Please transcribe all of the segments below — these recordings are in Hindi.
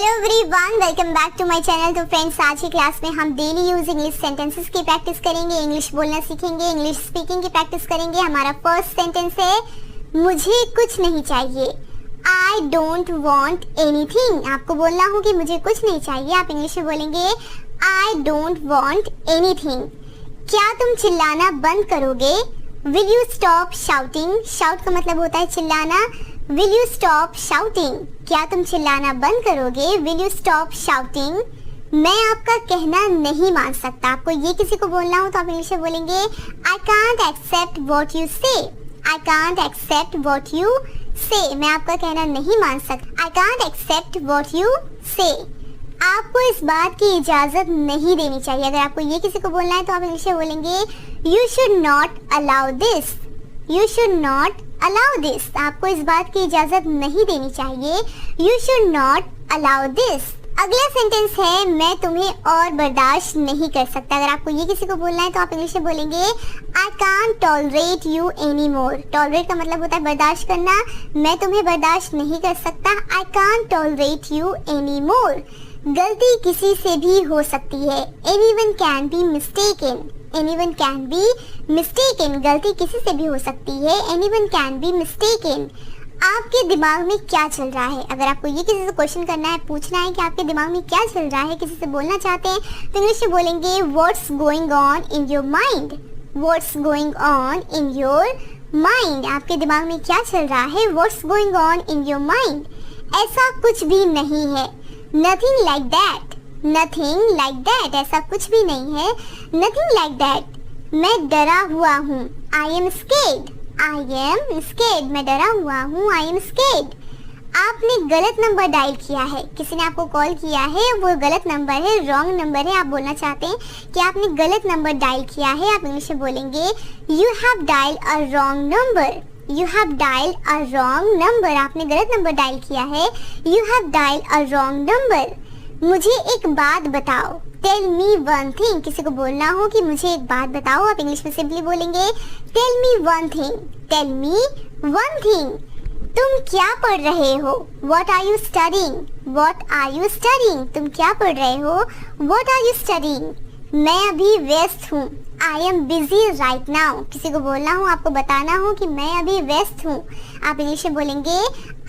Hello everyone, welcome back to my channel. तो फ्रेंड्स, आज की क्लास में हम डेली यूज इंग्लिश सेंटेंसेस की प्रैक्टिस करेंगे, इंग्लिश बोलना सीखेंगे, इंग्लिश स्पीकिंग की प्रैक्टिस करेंगे। हमारा फर्स्ट सेंटेंस है मुझे कुछ नहीं चाहिए। I don't want anything. आपको बोलना हो कि मुझे कुछ नहीं चाहिए। आप इंग्लिश में बोलेंगे आई डोंट वॉन्ट एनीथिंग। क्या तुम चिल्लाना बंद करोगे? Will you stop shouting. Shout का मतलब होता है चिल्लाना। Will you stop shouting. क्या तुम चिल्लाना बंद करोगे? Will you stop shouting. मैं आपका कहना नहीं मान सकता। आपको ये किसी को बोलना हो तो आप इंग्लिश में बोलेंगे I can't accept what you say. I can't accept what you say. मैं आपका कहना नहीं मान सकता। I can't accept what you say. आपको इस बात की इजाजत नहीं देनी चाहिए। अगर आपको ये किसी को बोलना है तो आप इंग्लिश में बोलेंगे you should not allow this. You should not allow this. आपको इस बात की इजाजत नहीं देनी चाहिए। You should not allow this. अगला सेंटेंस है मैं तुम्हें और बर्दाश्त नहीं कर सकता। अगर आपको ये किसी को बोलना है तो आप इंग्लिश में बोलेंगे I can't tolerate you any more. Tolerate का मतलब होता है बर्दाश्त करना। मैं तुम्हें बर्दाश्त नहीं कर सकता। I can't tolerate you any more. गलती किसी से भी हो सकती है। Anyone can be mistaken. Anyone can be mistaken. गलती किसी से भी हो सकती है। Anyone can be mistaken. आपके दिमाग में क्या चल रहा है? अगर आपको ये किसी से क्वेश्चन करना है, पूछना है कि आपके दिमाग में क्या चल रहा है, किसी से बोलना चाहते हैं तो इंग्लिश में बोलेंगे what's going on in your mind. What's going on in your mind. आपके दिमाग में क्या चल रहा है? What's going on in your mind. ऐसा कुछ भी नहीं है। Nothing like that. Nothing like that. ऐसा कुछ भी नहीं है। Nothing like that. मैं डरा हुआ हूँ। I am scared. I am scared. मैं डरा हुआ हूँ। I am scared. आपने गलत नंबर डायल किया है। किसी ने आपको कॉल किया है, वो गलत नंबर है, रॉन्ग नंबर है। आप बोलना चाहते हैं कि आपने गलत नंबर डायल किया है। आप इंग्लिश में बोलेंगे you have dial a wrong number. You have dial a wrong number. आपने गलत नंबर डायल किया है। You have dial a wrong number. मुझे एक बात बताओ। Tell me one thing. किसी को बोलना हो कि मुझे एक बात बताओ, आप इंग्लिश में सिंपली बोलेंगे tell me one thing. Tell me one thing. तुम क्या पढ़ रहे हो? What are you studying? What are you studying. तुम क्या पढ़ रहे हो? What are you studying. मैं अभी व्यस्त हूँ। I am busy right now. किसी को बोलना हो, आपको बताना हो कि मैं अभी व्यस्त हूँ, आप इंग्लिश में बोलेंगे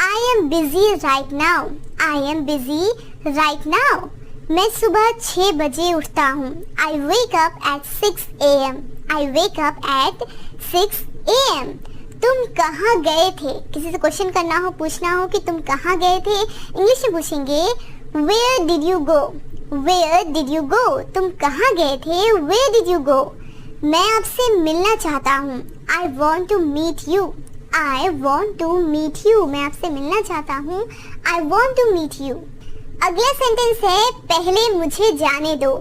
I am busy right now. I am busy right now. मैं सुबह 6 बजे उठता हूँ। I wake up at 6 AM। I wake up at 6 AM। तुम कहाँ गए थे? किसी से क्वेश्चन करना हो, पूछना हो कि तुम कहाँ गए थे, इंग्लिश में पूछेंगे where did you go. Where did you go. तुम कहाँ गए थे? Where did you go. मैं आपसे मिलना चाहता हूँ। I want to meet you. I want to meet you. मैं आपसे मिलना चाहता हूँ। I want to meet you. अगला सेंटेंस है पहले मुझे जाने दो।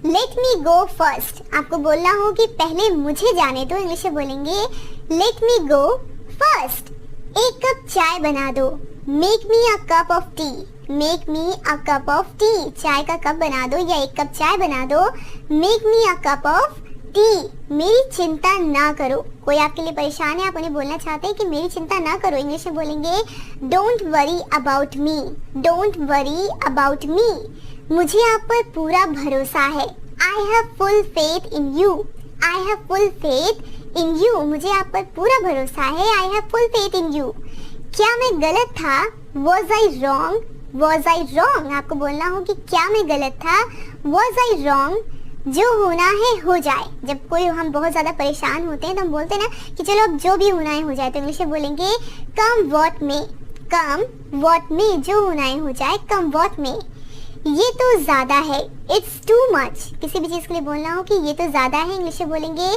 Let me go first. आपको बोलना हो कि पहले मुझे जाने दो, इंग्लिश में बोलेंगे लेट मी गो फर्स्ट। एक कप चाय बना दो। Make me a cup of T. Make me a cup of T. चाय का कप बना दो या एक कप चाय बना दो। Make me a cup of T. मेरी चिंता ना करो। कोई आपके लिए परेशान है, आप उन्हें बोलना चाहते हैं कि मेरी चिंता ना करो, इंग्लिश में बोलेंगे don't worry about me. Don't worry about me. मुझे आप पर पूरा भरोसा है। I have full faith in you. I have full faith in you. मुझे आप पर पूरा भरोसा है। I have full faith in you. क्या मैं गलत था? Was I wrong? Was I wrong. आपको बोलना हो कि क्या मैं गलत था? Was I wrong. जो होना है हो जाए। जब कोई हम बहुत ज़्यादा परेशान होते हैं तो हम बोलते हैं ना कि चलो अब जो भी होना है हो जाए, तो इंग्लिश में बोलेंगे कम व्हाट मे। कम व्हाट मे। जो होना है हो जाए, कम व्हाट मे। ये तो ज़्यादा है। It's too much. किसी भी चीज़ के लिए बोलना हो कि ये तो ज़्यादा है, इंग्लिश में बोलेंगे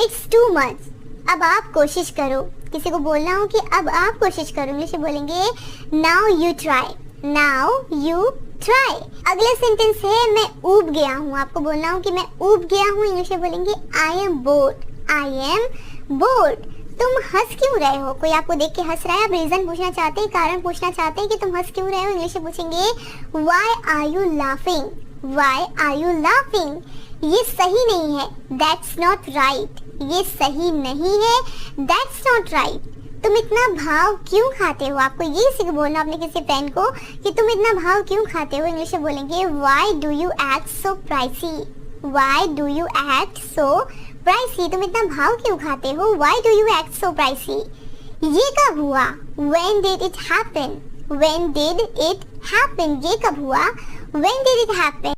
इट्स टू मच। अब आप कोशिश करो। किसी को बोलना हो कि अब आप कोशिश करो, इंग्लिश में बोलेंगे now you try. Now you try. अगला सेंटेंस है मैं ऊब गया हूँ। आपको बोलना हो कि मैं ऊब गया हूँ, इंग्लिश में बोलेंगे I M board. I am board. तुम हंस क्यों रहे हो? कोई आपको देख के हंस रहा है, आप रीजन पूछना चाहते हैं, कारण पूछना चाहते हैं कि तुम हंस क्यों रहे हो, इंग्लिश में पूछेंगे why are you laughing. Why are you laughing. ये सही नहीं है। That's not right. ये सही नहीं है। That's not right. तुम इतना भाव क्यों खाते हो। आपको ये सीख बोलना अपने किसी फ्रेंड को कि तुम इतना भाव क्यों खाते हो। इंग्लिश में बोलेंगे why do you act so pricey. Why do you act so pricey, तुम इतना भाव क्यों खाते हो। Why do you act so pricey. ये कब हुआ। When did it happen. When did it happen, ये कब हुआ। When did it happen.